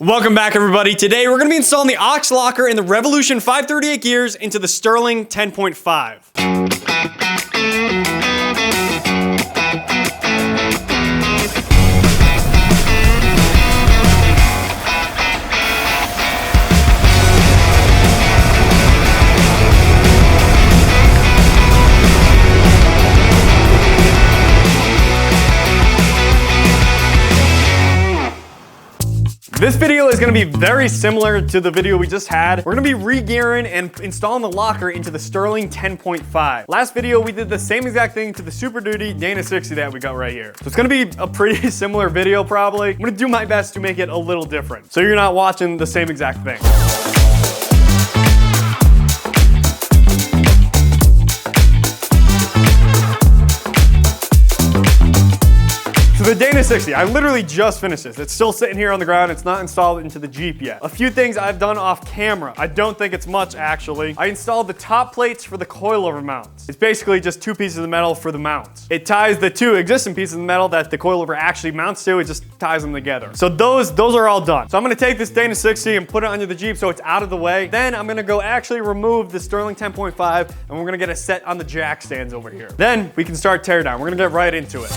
Welcome back, everybody. Today we're going to be installing the aux locker in the Revolution 538 gears into the Sterling 10.5. This video is going to be very similar to the video we just had. We're going to be re-gearing and installing the locker into the Sterling 10.5. Last video, we did the same exact thing to the Super Duty Dana 60 that we got right here. So it's going to be a pretty similar video probably. I'm going to do my best to make it a little different, so you're not watching the same exact thing. So the Dana 60, I literally just finished this. It's still sitting here on the ground. It's not installed into the Jeep yet. A few things I've done off camera. I don't think it's much, actually. I installed the top plates for the coilover mounts. It's basically just two pieces of metal for the mounts. It ties the two existing pieces of metal that the coilover actually mounts to. It just ties them together. So those are all done. So I'm gonna take this Dana 60 and put it under the Jeep so it's out of the way. Then I'm gonna go actually remove the Sterling 10.5 and we're gonna get it set on the jack stands over here. Then we can start tear down. We're gonna get right into it.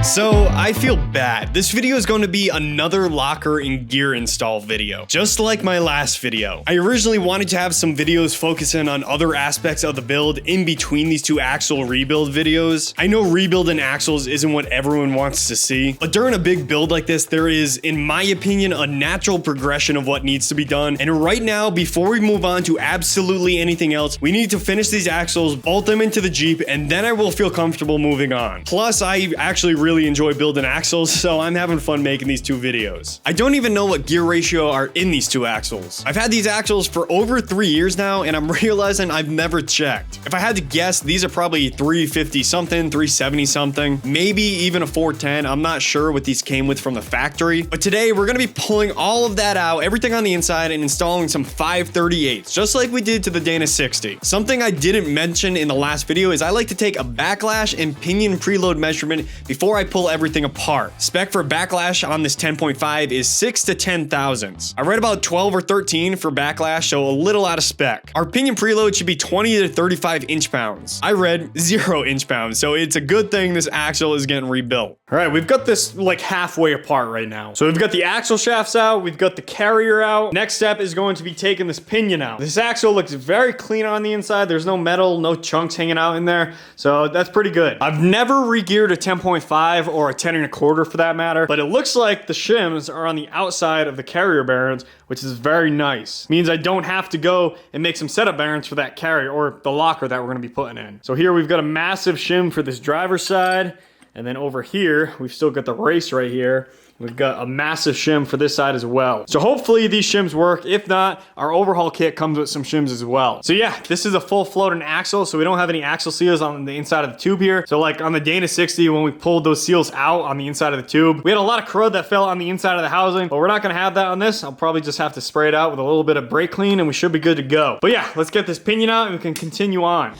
So I feel bad. This video is going to be another locker and gear install video, just like my last video. I originally wanted to have some videos focusing on other aspects of the build in between these two axle rebuild videos. I know rebuilding axles isn't what everyone wants to see, but during a big build like this, there is, in my opinion, a natural progression of what needs to be done. And right now, before we move on to absolutely anything else, we need to finish these axles, bolt them into the Jeep, and then I will feel comfortable moving on. Plus, I actually really enjoy building axles, so I'm having fun making these two videos. I don't even know what gear ratio are in these two axles. I've had these axles for over 3 years now, and I'm realizing I've never checked. If I had to guess, these are probably 350 something, 370 something, maybe even a 410. I'm not sure what these came with from the factory. But today we're gonna be pulling all of that out, everything on the inside, and installing some 538s, just like we did to the Dana 60. Something I didn't mention in the last video is I like to take a backlash and pinion preload measurement before I pull everything apart. Spec for backlash on this 10.5 is 6 to 10 thousandths. I read about 12 or 13 for backlash, so a little out of spec. Our pinion preload should be 20 to 35 inch-pounds. I read 0 inch-pounds, so it's a good thing this axle is getting rebuilt. All right, we've got this like halfway apart right now. So we've got the axle shafts out, we've got the carrier out. Next step is going to be taking this pinion out. This axle looks very clean on the inside. There's no metal, no chunks hanging out in there, so that's pretty good. I've never re-geared a 10.5 or a 10 1/4 for that matter, but it looks like the shims are on the outside of the carrier bearings, which is very nice. Means I don't have to go and make some setup bearings for that carrier or the locker that we're gonna be putting in. So here we've got a massive shim for this driver's side, and then over here, we've still got the race right here. We've got a massive shim for this side as well. So hopefully these shims work. If not, our overhaul kit comes with some shims as well. So yeah, this is a full floating axle, so we don't have any axle seals on the inside of the tube here. So like on the Dana 60, when we pulled those seals out on the inside of the tube, we had a lot of crud that fell on the inside of the housing, but we're not gonna have that on this. I'll probably just have to spray it out with a little bit of brake clean and we should be good to go. But yeah, let's get this pinion out and we can continue on.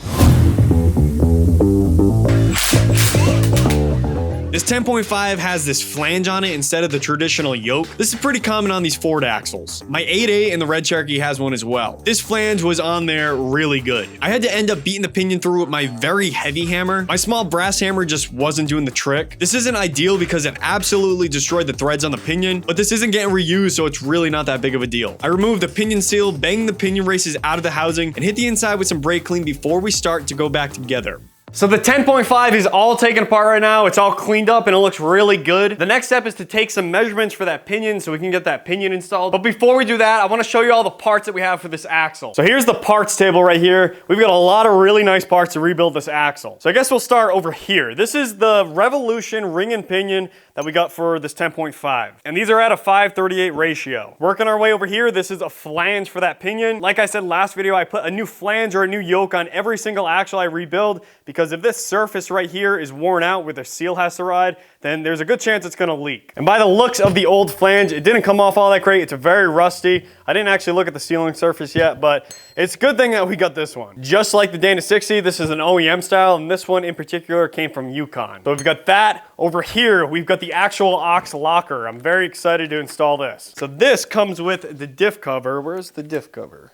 This 10.5 has this flange on it instead of the traditional yoke. This is pretty common on these Ford axles. My 8.8 and the red Cherokee has one as well. This flange was on there really good. I had to end up beating the pinion through with my very heavy hammer. My small brass hammer just wasn't doing the trick. This isn't ideal because it absolutely destroyed the threads on the pinion, but this isn't getting reused, so it's really not that big of a deal. I removed the pinion seal, banged the pinion races out of the housing, and hit the inside with some brake clean before we start to go back together. So the 10.5 is all taken apart right now. It's all cleaned up and it looks really good. The next step is to take some measurements for that pinion so we can get that pinion installed. But before we do that, I want to show you all the parts that we have for this axle. So here's the parts table right here. We've got a lot of really nice parts to rebuild this axle. So I guess we'll start over here. This is the Revolution ring and pinion that we got for this 10.5. And these are at a 538 ratio. Working our way over here, this is a flange for that pinion. Like I said last video, I put a new flange or a new yoke on every single axle I rebuild because because if this surface right here is worn out where the seal has to ride, then there's a good chance it's gonna leak. And by the looks of the old flange, it didn't come off all that great. It's very rusty. I didn't actually look at the sealing surface yet, but it's a good thing that we got this one. Just like the Dana 60, this is an OEM style, and this one in particular came from Yukon. So we've got that. Over here, we've got the actual OX locker. I'm very excited to install this. So this comes with the diff cover. Where's the diff cover?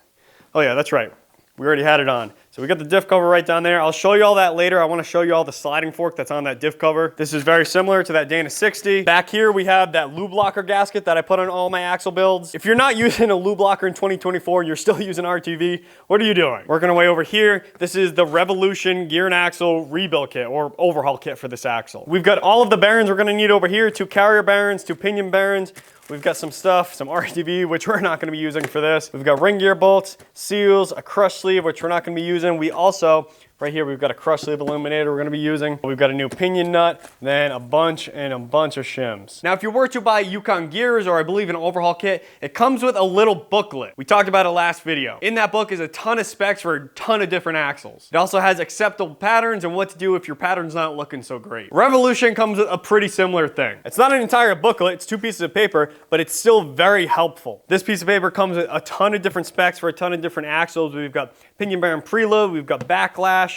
Oh yeah, that's right. We already had it on. So we got the diff cover right down there. I'll show you all that later. I want to show you all the sliding fork that's on that diff cover. This is very similar to that Dana 60. Back here we have that lube locker gasket that I put on all my axle builds. If you're not using a lube locker in 2024, you're still using RTV, what are you doing? Working our way over here, this is the Revolution gear and axle rebuild kit or overhaul kit for this axle. We've got all of the bearings we're going to need over here, 2 carrier bearings, 2 pinion bearings. We've got some stuff, some RTV, which we're not going to be using for this. We've got ring gear bolts, seals, a crush sleeve, which we're not going to be using. We also, right here, we've got a crush sleeve illuminator we're going to be using. We've got a new pinion nut, then a bunch of shims. Now, if you were to buy Yukon gears, or I believe an overhaul kit, it comes with a little booklet. We talked about it last video. In that book is a ton of specs for a ton of different axles. It also has acceptable patterns and what to do if your pattern's not looking so great. Revolution comes with a pretty similar thing. It's not an entire booklet, it's 2 pieces of paper, but it's still very helpful. This piece of paper comes with a ton of different specs for a ton of different axles. We've got pinion bearing preload, we've got backlash.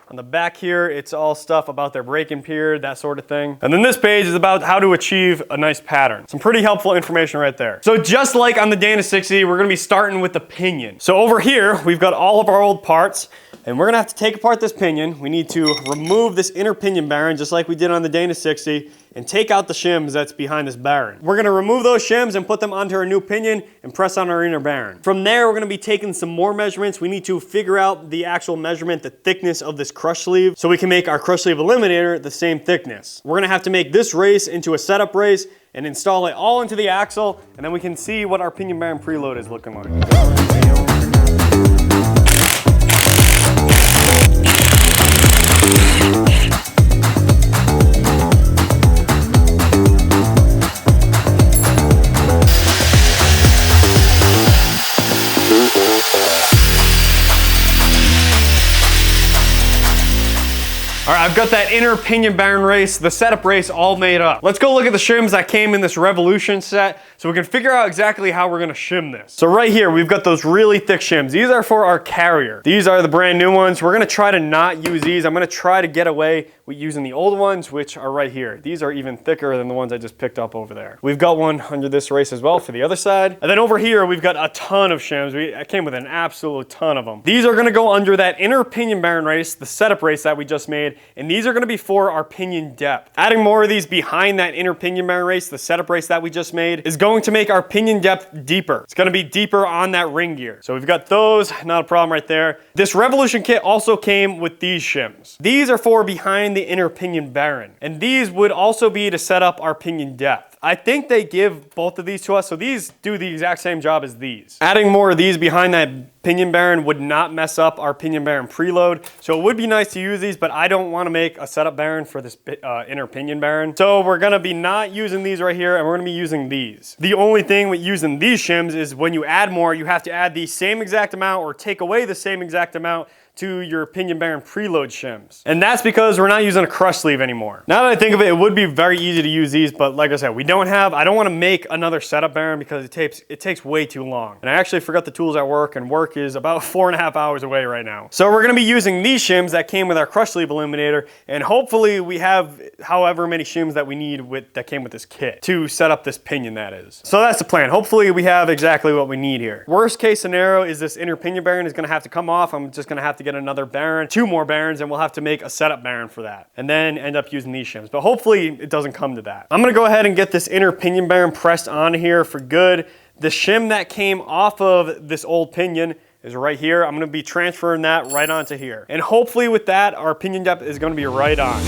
On the back here, it's all stuff about their braking period, that sort of thing. And then this page is about how to achieve a nice pattern. Some pretty helpful information right there. So just like on the Dana 60, we're gonna be starting with the pinion. So over here, we've got all of our old parts, and we're gonna have to take apart this pinion. We need to remove this inner pinion bearing, just like we did on the Dana 60, and take out the shims that's behind this bearing. We're gonna remove those shims and put them onto our new pinion and press on our inner bearing. From there, we're gonna be taking some more measurements. We need to figure out the actual measurement, the thickness of this crush sleeve, so we can make our crush sleeve eliminator the same thickness. We're gonna have to make this race into a setup race and install it all into the axle, and then we can see what our pinion bearing preload is looking like. All right, I've got that inner pinion bearing race, the setup race all made up. Let's go look at the shims that came in this Revolution set so we can figure out exactly how we're gonna shim this. So right here, we've got those really thick shims. These are for our carrier. These are the brand new ones. We're gonna try to not use these. I'm gonna try to get away with using the old ones, which are right here. These are even thicker than the ones I just picked up over there. We've got one under this race as well for the other side. And then over here, we've got a ton of shims. I came with an absolute ton of them. These are gonna go under that inner pinion bearing race, the setup race that we just made, and these are gonna be for our pinion depth. Adding more of these behind that inner pinion bearing race, the setup race that we just made, is going to make our pinion depth deeper. It's gonna be deeper on that ring gear. So we've got those, not a problem right there. This Revolution kit also came with these shims. These are for behind the inner pinion bearing, and these would also be to set up our pinion depth. I think they give both of these to us, so these do the exact same job as these. Adding more of these behind that pinion bearing would not mess up our pinion bearing preload, so it would be nice to use these, but I don't want to make a setup bearing for this inner pinion bearing. So we're going to be not using these right here, and we're going to be using these. The only thing with using these shims is when you add more, you have to add the same exact amount or take away the same exact amount to your pinion bearing preload shims. And that's because we're not using a crush sleeve anymore. Now that I think of it, it would be very easy to use these, but like I said, I don't want to make another setup bearing because it takes way too long. And I actually forgot the tools at work, and work is about 4.5 hours away right now. So we're gonna be using these shims that came with our crush sleeve illuminator, and hopefully we have however many shims that we need that came with this kit to set up this pinion, that is. So that's the plan. Hopefully we have exactly what we need here. Worst case scenario is this inner pinion bearing is gonna have to come off. I'm just gonna have to get another bearing, 2 more bearings, and we'll have to make a setup bearing for that, and then end up using these shims. But hopefully it doesn't come to that. I'm gonna go ahead and get this inner pinion bearing pressed on here for good. The shim that came off of this old pinion is right here. I'm gonna be transferring that right onto here. And hopefully with that, our pinion depth is gonna be right on.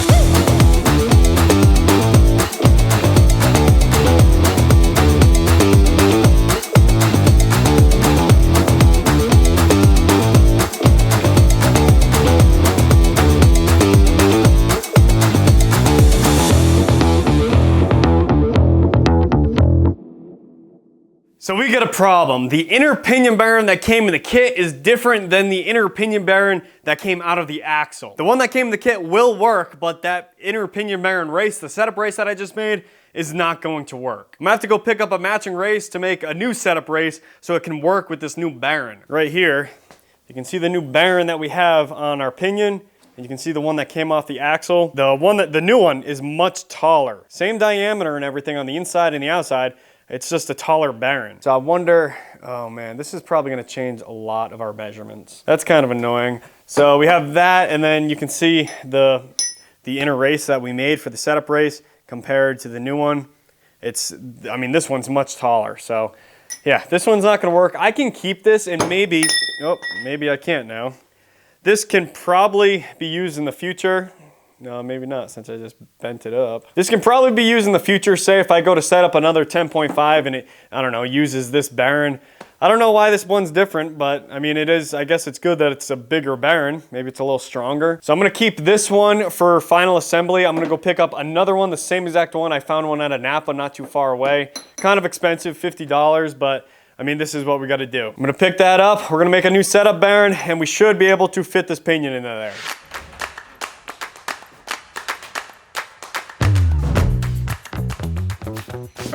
So we we got a problem. The inner pinion bearing that came in the kit is different than the inner pinion bearing that came out of the axle. The one that came in the kit will work, but that inner pinion bearing race, the setup race that I just made, is not going to work. I'm gonna have to go pick up a matching race to make a new setup race so it can work with this new bearing. Right here, you can see the new bearing that we have on our pinion, and you can see the one that came off the axle. The new one is much taller. Same diameter and everything on the inside and the outside, it's just a taller bearing. So I wonder, oh man, this is probably gonna change a lot of our measurements. That's kind of annoying. So we have that, and then you can see the inner race that we made for the setup race compared to the new one. I mean, this one's much taller. So yeah, this one's not gonna work. I can keep this and maybe I can't now. This can probably be used in the future. No, maybe not, since I just bent it up. This can probably be used in the future. Say if I go to set up another 10.5 and it, I don't know, uses this bearing. I don't know why this one's different, but I mean, it is, I guess it's good that it's a bigger bearing. Maybe it's a little stronger. So I'm gonna keep this one for final assembly. I'm gonna go pick up another one, the same exact one. I found one at a Napa not too far away. Kind of expensive, $50, but I mean, this is what we gotta do. I'm gonna pick that up. We're gonna make a new setup bearing, and we should be able to fit this pinion into there.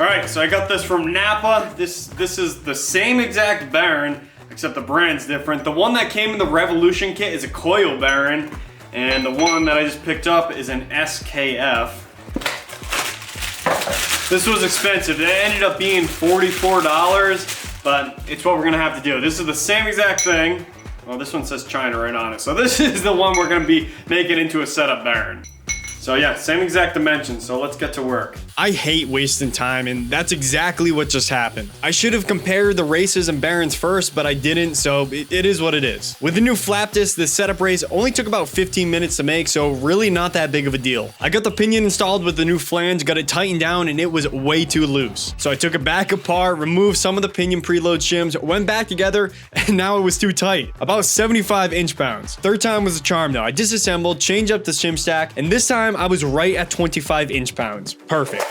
All right, so I got this from Napa. This is the same exact bearing, except the brand's different. The one that came in the Revolution kit is a coil bearing, and the one that I just picked up is an SKF. This was expensive. It ended up being $44, but it's what we're gonna have to do. This is the same exact thing. Well, this one says China right on it. So this is the one we're gonna be making into a setup bearing. So yeah, same exact dimensions, so let's get to work. I hate wasting time, and that's exactly what just happened. I should have compared the races and bearings first, but I didn't, so it is what it is. With the new flap disc, this setup race only took about 15 minutes to make, so really not that big of a deal. I got the pinion installed with the new flange, got it tightened down, and it was way too loose. So I took it back apart, removed some of the pinion preload shims, went back together, and now it was too tight. About 75 inch-pounds. Third time was a charm though. I disassembled, changed up the shim stack, and this time I was right at 25 inch-pounds. Perfect.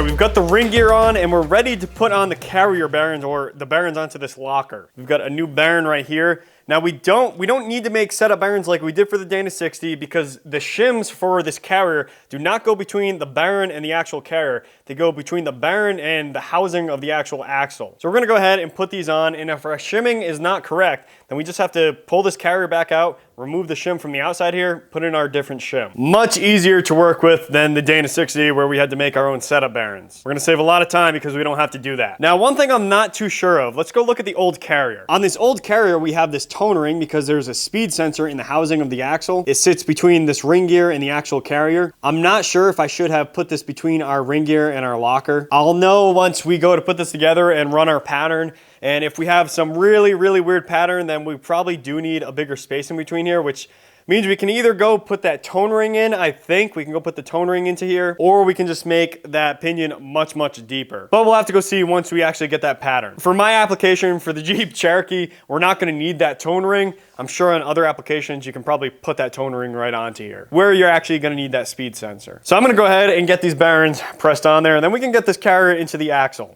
We've got the ring gear on, and we're ready to put on the carrier bearings, or the bearings onto this locker. We've got a new bearing right here. Now we don't need to make setup bearings like we did for the Dana 60, because the shims for this carrier do not go between the bearing and the actual carrier. They go between the bearing and the housing of the actual axle. So we're gonna go ahead and put these on, and if our shimming is not correct, then we just have to pull this carrier back out, remove the shim from the outside here, put in our different shim. Much easier to work with than the Dana 60 where we had to make our own setup bearings. We're gonna save a lot of time because we don't have to do that. Now, one thing I'm not too sure of, let's go look at the old carrier. On this old carrier, we have this tone ring because there's a speed sensor in the housing of the axle. It sits between this ring gear and the actual carrier. I'm not sure if I should have put this between our ring gear and our locker. I'll know once we go to put this together and run our pattern. And if we have some really weird pattern, then we probably do need a bigger space in between here, which means we can either go put that tone ring in, I think we can go put the tone ring into here, or we can just make that pinion much deeper. But we'll have to go see once we actually get that pattern. For my application, for the Jeep Cherokee, we're not gonna need that tone ring. I'm sure on other applications, you can probably put that tone ring right onto here, where you're actually gonna need that speed sensor. So I'm gonna go ahead and get these bearings pressed on there, and then we can get this carrier into the axle.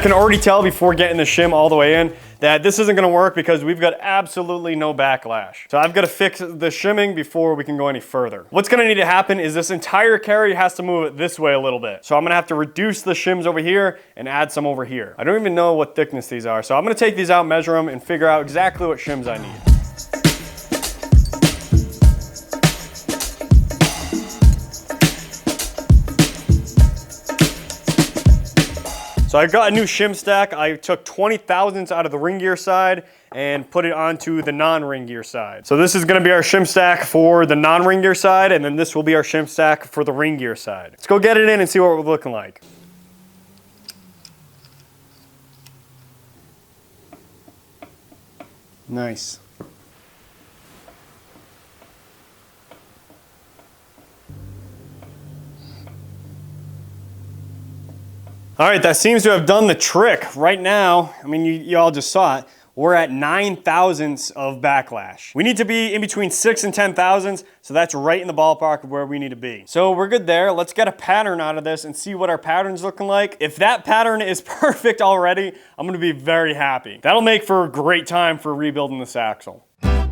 I can already tell before getting the shim all the way in that this isn't gonna work because we've got absolutely no backlash. So I've got to fix the shimming before we can go any further. What's gonna need to happen is this entire carry has to move it this way a little bit. So I'm gonna have to reduce the shims over here and add some over here. I don't even know what thickness these are. So I'm gonna take these out, measure them, and figure out exactly what shims I need. So I got a new shim stack. I took 20 thousandths out of the ring gear side and put it onto the non-ring gear side. So this is gonna be our shim stack for the non-ring gear side, and then this will be our shim stack for the ring gear side. Let's go get it in and see what we're looking like. Nice. All right, that seems to have done the trick. Right now, I mean, you all just saw it, we're at 9 thousandths of backlash. We need to be in between 6 and 10 thousandths, so that's right in the ballpark of where we need to be. So we're good there. Let's get a pattern out of this and see what our pattern's looking like. If that pattern is perfect already, I'm gonna be very happy. That'll make for a great time for rebuilding this axle.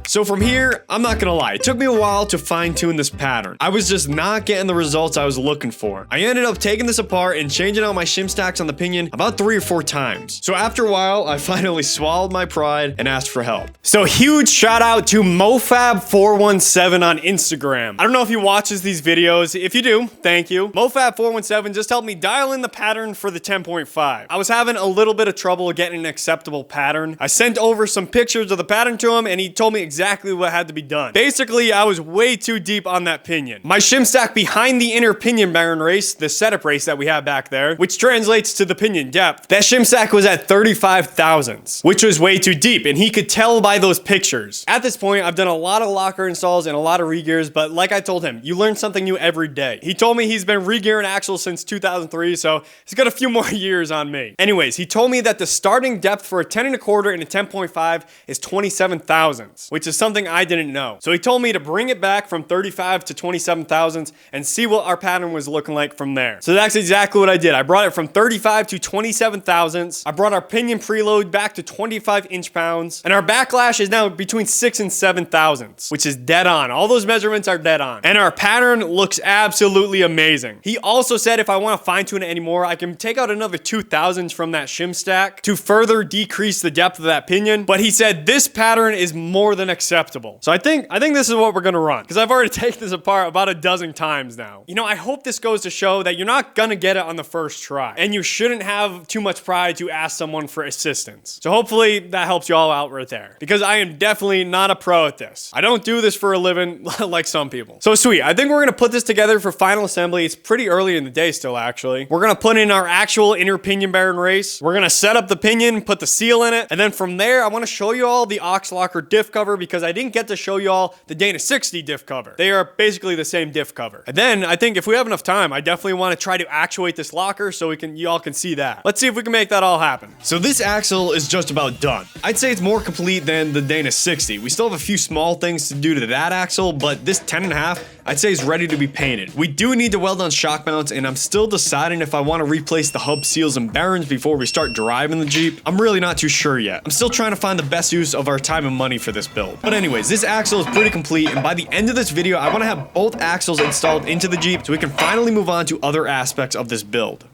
So from here, I'm not gonna lie, it took me a while to fine tune this pattern. I was just not getting the results I was looking for. I ended up taking this apart and changing out my shim stacks on the Pinion about 3 or 4 times. So after a while, I finally swallowed my pride and asked for help. So huge shout out to MoFab417 on Instagram. I don't know if he watches these videos. If you do, thank you. MoFab417 just helped me dial in the pattern for the 10.5. I was having a little bit of trouble getting an acceptable pattern. I sent over some pictures of the pattern to him and he told me exactly what had to be done. Basically, I was way too deep on that pinion. My shim stack behind the inner pinion bearing race, the setup race that we have back there, which translates to the pinion depth, that shim stack was at 35 thousandths, which was way too deep, and he could tell by those pictures. At this point, I've done a lot of locker installs and a lot of regears, but like I told him, you learn something new every day. He told me he's been regearing axles since 2003, so he's got a few more years on me. Anyways, he told me that the starting depth for a 10 1/4 and a 10.5 is 27 thousandths, which is something I didn't know. So he told me to bring it back from 35 to 27 thousandths and see what our pattern was looking like from there. So that's exactly what I did. I brought it from 35 to 27 thousandths. I brought our pinion preload back to 25 inch-pounds, and our backlash is now between 6 and 7 thousandths, which is dead on. All those measurements are dead on. And our pattern looks absolutely amazing. He also said if I want to fine tune it anymore, I can take out another 2 thousandths from that shim stack to further decrease the depth of that pinion. But he said this pattern is more than acceptable. So I think this is what we're gonna run, because I've already taken this apart about a dozen times now. You know, I hope this goes to show that you're not gonna get it on the first try, and you shouldn't have too much pride to ask someone for assistance. So hopefully that helps you all out right there, because I am definitely not a pro at this. I don't do this for a living like some people. So sweet, I think we're gonna put this together for final assembly. It's pretty early in the day still, actually. We're gonna put in our actual inner pinion bearing race. We're gonna set up the pinion, put the seal in it, and then from there, I wanna show you all the OXUSA diff cover, because I didn't get to show you all the Dana 60 diff cover. They are basically the same diff cover. And then I think if we have enough time, I definitely want to try to actuate this locker so you all can see that. Let's see if we can make that all happen. So this axle is just about done. I'd say it's more complete than the Dana 60. We still have a few small things to do to that axle, but this 10.5, I'd say is ready to be painted. We do need to weld on shock mounts, and I'm still deciding if I want to replace the hub seals and bearings before we start driving the Jeep. I'm really not too sure yet. I'm still trying to find the best use of our time and money for this build. But anyways, this axle is pretty complete, and by the end of this video, I want to have both axles installed into the Jeep so we can finally move on to other aspects of this build.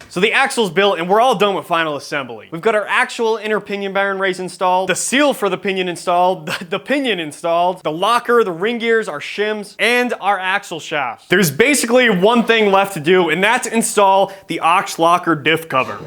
So the axle's built and we're all done with final assembly. We've got our actual inner pinion bearing race installed, the seal for the pinion installed, the pinion installed, the locker, the ring gears, our shims, and our axle shafts. There's basically one thing left to do, and that's install the OX locker diff cover.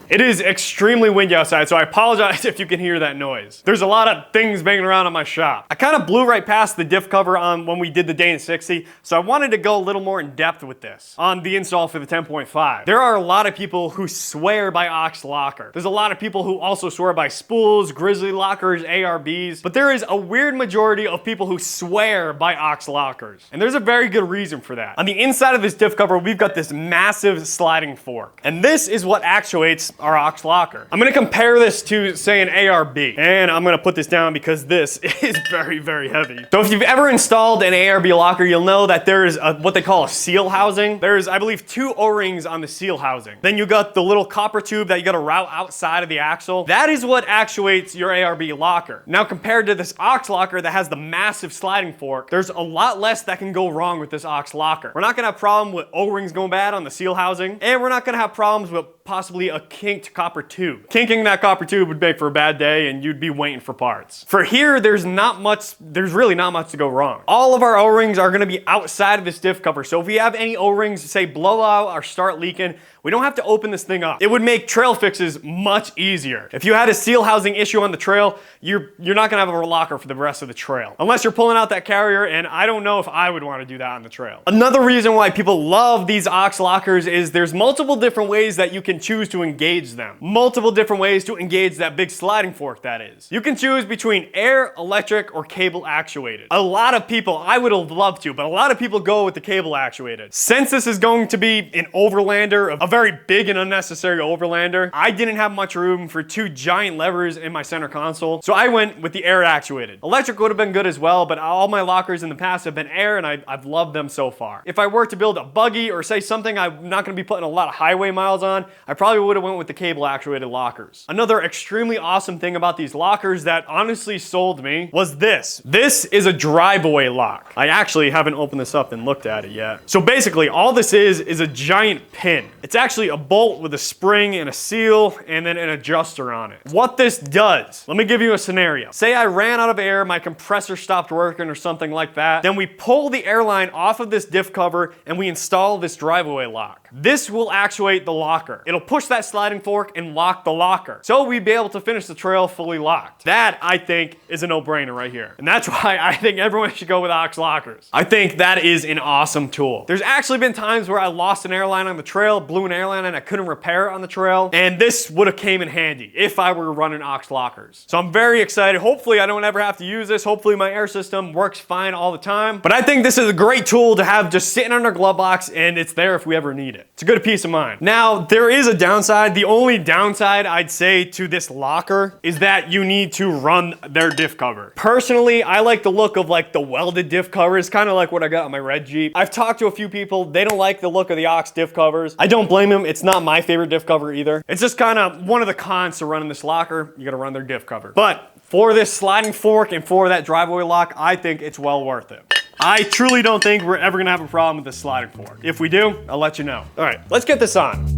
It is extremely windy outside, so I apologize if you can hear that noise. There's a lot of things banging around in my shop. I kind of blew right past the diff cover on when we did the Dana 60, so I wanted to go a little more in depth with this on the install for the 10.5. There are a lot of people who swear by OX locker. There's a lot of people who also swear by spools, grizzly lockers, ARBs, but there is a weird majority of people who swear by OX lockers, and there's a very good reason for that. On the inside of this diff cover, we've got this massive sliding fork, and this is what actuates our aux locker. I'm gonna compare this to, say, an ARB, and I'm gonna put this down because this is very, very heavy. So if you've ever installed an ARB locker, you'll know that there is what they call a seal housing. There's, I believe, 2 O-rings on the seal housing. Then you got the little copper tube that you gotta route outside of the axle. That is what actuates your ARB locker. Now, compared to this aux locker that has the massive sliding fork, there's a lot less that can go wrong with this aux locker. We're not gonna have problem with O-rings going bad on the seal housing, and we're not gonna have problems with possibly a kinked copper tube. Kinking that copper tube would make for a bad day and you'd be waiting for parts. For here, there's really not much to go wrong. All of our O-rings are gonna be outside of this diff cover, so if we have any O-rings, say, blow out or start leaking, we don't have to open this thing up. It would make trail fixes much easier. If you had a seal housing issue on the trail, you're not gonna have a locker for the rest of the trail. Unless you're pulling out that carrier, and I don't know if I would wanna do that on the trail. Another reason why people love these aux lockers is there's multiple different ways that you can choose to engage them. Multiple different ways to engage that big sliding fork, that is. You can choose between air, electric, or cable actuated. A lot of people, I would have loved to, but a lot of people go with the cable actuated. Since this is going to be an overlander, a very big and unnecessary overlander, I didn't have much room for 2 giant levers in my center console, so I went with the air actuated. Electric would have been good as well, but all my lockers in the past have been air, and I've loved them so far. If I were to build a buggy or say something I'm not gonna be putting a lot of highway miles on, I probably would have went with the cable actuated lockers. Another extremely awesome thing about these lockers that honestly sold me was this. This is a drive-away lock. I actually haven't opened this up and looked at it yet. So basically, all this is a giant pin. It's actually a bolt with a spring and a seal and then an adjuster on it. What this does, let me give you a scenario. Say I ran out of air, my compressor stopped working or something like that. Then we pull the airline off of this diff cover and we install this drive-away lock. This will actuate the locker. It'll push that sliding fork and lock the locker. So we'd be able to finish the trail fully locked. That, I think, is a no-brainer right here. And that's why I think everyone should go with aux lockers. I think that is an awesome tool. There's actually been times where I lost an airline on the trail, blew an airline, and I couldn't repair it on the trail. And this would have came in handy if I were running aux lockers. So I'm very excited. Hopefully I don't ever have to use this. Hopefully my air system works fine all the time. But I think this is a great tool to have just sitting on our glove box, and it's there if we ever need it. It's a good peace of mind. Now, there is a downside. The only downside I'd say to this locker is that you need to run their diff cover. Personally, I like the look of like the welded diff covers, kind of like what I got on my red Jeep. I've talked to a few people. They don't like the look of the aux diff covers. I don't blame them. It's not my favorite diff cover either. It's just kind of one of the cons to running this locker. You gotta run their diff cover. But for this sliding fork and for that driveway lock, I think it's well worth it. I truly don't think we're ever gonna have a problem with this sliding fork. If we do, I'll let you know. All right, let's get this on.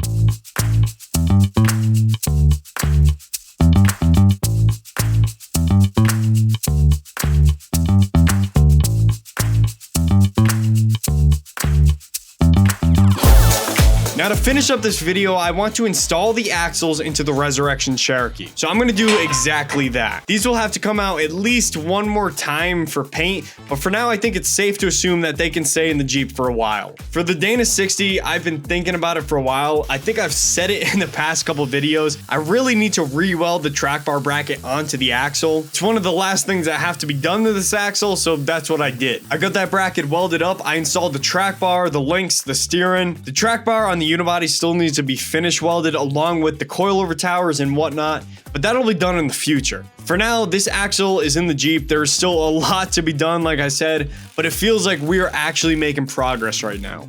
Now to finish up this video, I want to install the axles into the Resurrection Cherokee. So I'm gonna do exactly that. These will have to come out at least one more time for paint, but for now I think it's safe to assume that they can stay in the Jeep for a while. For the Dana 60, I've been thinking about it for a while. I think I've said it in the past couple of videos. I really need to re-weld the track bar bracket onto the axle. It's one of the last things that have to be done to this axle, so that's what I did. I got that bracket welded up. I installed the track bar, the links, the steering. The track bar on the unibody still needs to be finish welded along with the coilover towers and whatnot, but that'll be done in the future. For now, this axle is in the Jeep. There's still a lot to be done, like I said, but it feels like we are actually making progress right now.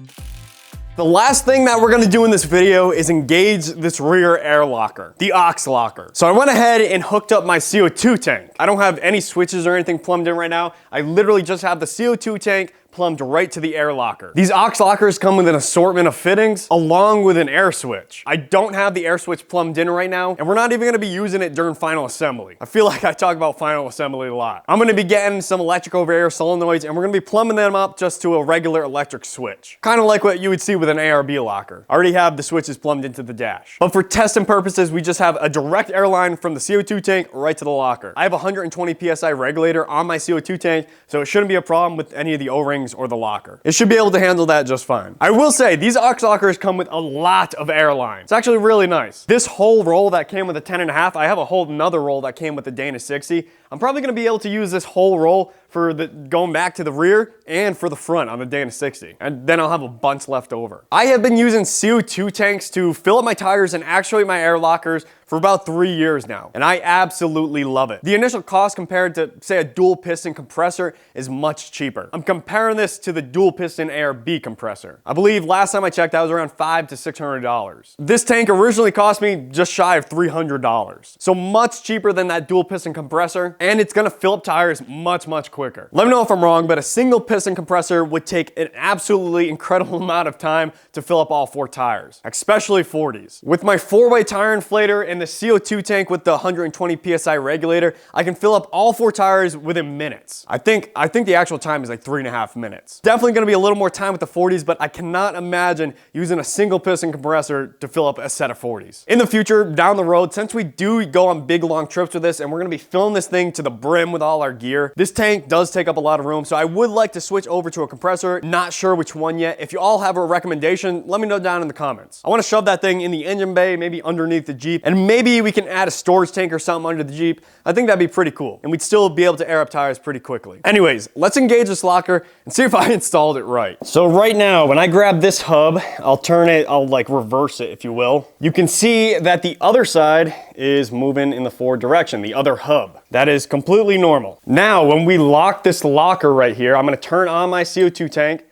The last thing that we're gonna do in this video is engage this rear air locker, the aux locker. So I went ahead and hooked up my CO2 tank. I don't have any switches or anything plumbed in right now. I literally just have the CO2 tank plumbed right to the air locker. These aux lockers come with an assortment of fittings along with an air switch. I don't have the air switch plumbed in right now, and we're not even gonna be using it during final assembly. I feel like I talk about final assembly a lot. I'm gonna be getting some electric over air solenoids, and we're gonna be plumbing them up just to a regular electric switch. Kind of like what you would see with an ARB locker. I already have the switches plumbed into the dash. But for testing purposes, we just have a direct air line from the CO2 tank right to the locker. I have a 120 PSI regulator on my CO2 tank, so it shouldn't be a problem with any of the O-rings or the locker. It should be able to handle that just fine. I will say, these aux lockers come with a lot of air line. It's actually really nice. This whole roll that came with a 10.5, I have a whole another roll that came with the Dana 60. I'm probably gonna be able to use this whole roll for the going back to the rear and for the front on the Dana 60. And then I'll have a bunch left over. I have been using CO2 tanks to fill up my tires and actuate my air lockers for about 3 years now, and I absolutely love it. The initial cost compared to, say, a dual piston compressor is much cheaper. I'm comparing this to the dual piston ARB compressor. I believe last time I checked, that was around $500 to $600. This tank originally cost me just shy of $300. So much cheaper than that dual piston compressor, and it's gonna fill up tires much, much quicker. Let me know if I'm wrong, but a single piston compressor would take an absolutely incredible amount of time to fill up all 4 tires, especially 40s. With my 4-way tire inflator and the CO2 tank with the 120 PSI regulator, I can fill up all 4 tires within minutes. I think the actual time is like 3.5 minutes. Definitely gonna be a little more time with the 40s, but I cannot imagine using a single piston compressor to fill up a set of 40s. In the future, down the road, since we do go on big long trips with this and we're gonna be filling this thing to the brim with all our gear, this tank does take up a lot of room, so I would like to switch over to a compressor. Not sure which one yet. If you all have a recommendation, let me know down in the comments. I wanna shove that thing in the engine bay, maybe underneath the Jeep, and maybe we can add a storage tank or something under the Jeep. I think that'd be pretty cool, and we'd still be able to air up tires pretty quickly. Anyways, let's engage this locker and see if I installed it right. So right now, when I grab this hub, I'll like reverse it, if you will. You can see that the other side is moving in the forward direction, the other hub. That is completely normal. Now, when we lock this locker right here, I'm gonna turn on my CO2 tank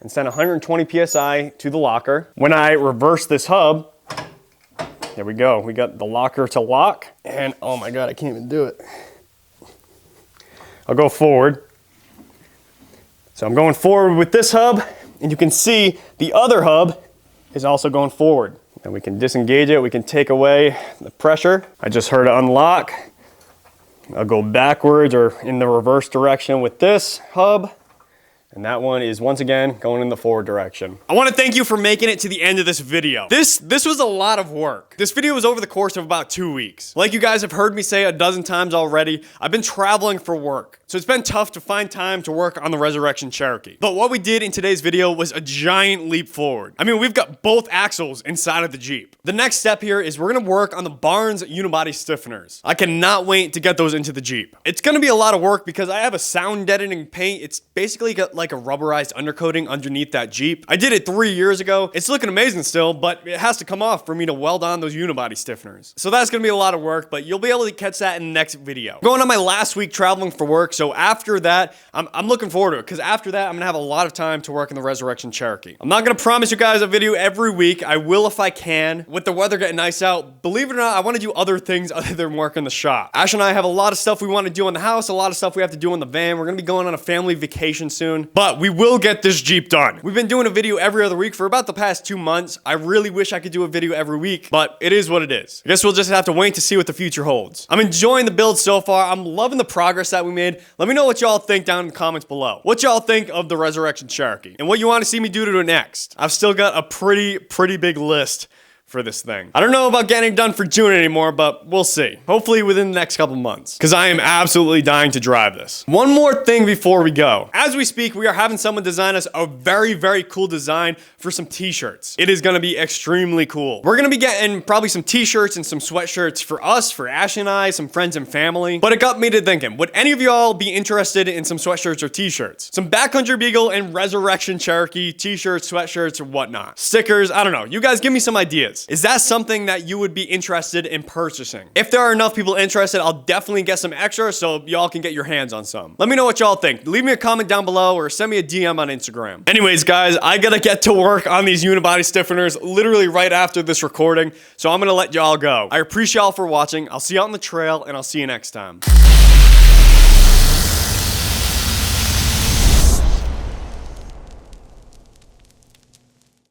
and send 120 PSI to the locker. When I reverse this hub, there we go. We got the locker to lock, and oh my God, I can't even do it. I'll go forward. So I'm going forward with this hub, and you can see the other hub is also going forward. And we can disengage it, we can take away the pressure. I just heard it unlock. I'll go backwards or in the reverse direction with this hub. And that one is once again going in the forward direction. I want to thank you for making it to the end of this video. This was a lot of work. This video was over the course of about 2 weeks. Like you guys have heard me say a dozen times already, I've been traveling for work. So it's been tough to find time to work on the Resurrection Cherokee. But what we did in today's video was a giant leap forward. I mean, we've got both axles inside of the Jeep. The next step here is we're gonna work on the Barnes unibody stiffeners. I cannot wait to get those into the Jeep. It's gonna be a lot of work because I have a sound deadening paint. It's basically got like a rubberized undercoating underneath that Jeep. I did it 3 years ago. It's looking amazing still, but it has to come off for me to weld on those unibody stiffeners. So that's gonna be a lot of work, but you'll be able to catch that in the next video. Going on my last week traveling for work, so after that, I'm looking forward to it, because after that, I'm gonna have a lot of time to work in the Resurrection Cherokee. I'm not gonna promise you guys a video every week. I will if I can. With the weather getting nice out, believe it or not, I wanna do other things other than work in the shop. Ash and I have a lot of stuff we wanna do in the house, a lot of stuff we have to do in the van. We're gonna be going on a family vacation soon, but we will get this Jeep done. We've been doing a video every other week for about the past 2 months. I really wish I could do a video every week, but it is what it is. I guess we'll just have to wait to see what the future holds. I'm enjoying the build so far. I'm loving the progress that we made. Let me know what y'all think down in the comments below. What y'all think of the Resurrection Cherokee and what you want to see me do to it next. I've still got a pretty big list for this thing. I don't know about getting it done for June anymore, but we'll see. Hopefully within the next couple months, because I am absolutely dying to drive this. One more thing before we go. As we speak, we are having someone design us a very cool design for some t-shirts. It is gonna be extremely cool. We're gonna be getting probably some t-shirts and some sweatshirts for us, for Ash and I, some friends and family. But it got me to thinking, would any of y'all be interested in some sweatshirts or t-shirts? Some Backcountry Beagle and Resurrection Cherokee t-shirts, sweatshirts, or whatnot. Stickers, I don't know. You guys give me some ideas. Is that something that you would be interested in purchasing? If there are enough people interested, I'll definitely get some extra so y'all can get your hands on some. Let me know what y'all think. Leave me a comment down below or send me a DM on Instagram. Anyways, guys, I gotta get to work on these unibody stiffeners literally right after this recording, so I'm gonna let y'all go. I appreciate y'all for watching. I'll see you out on the trail, and I'll see you next time.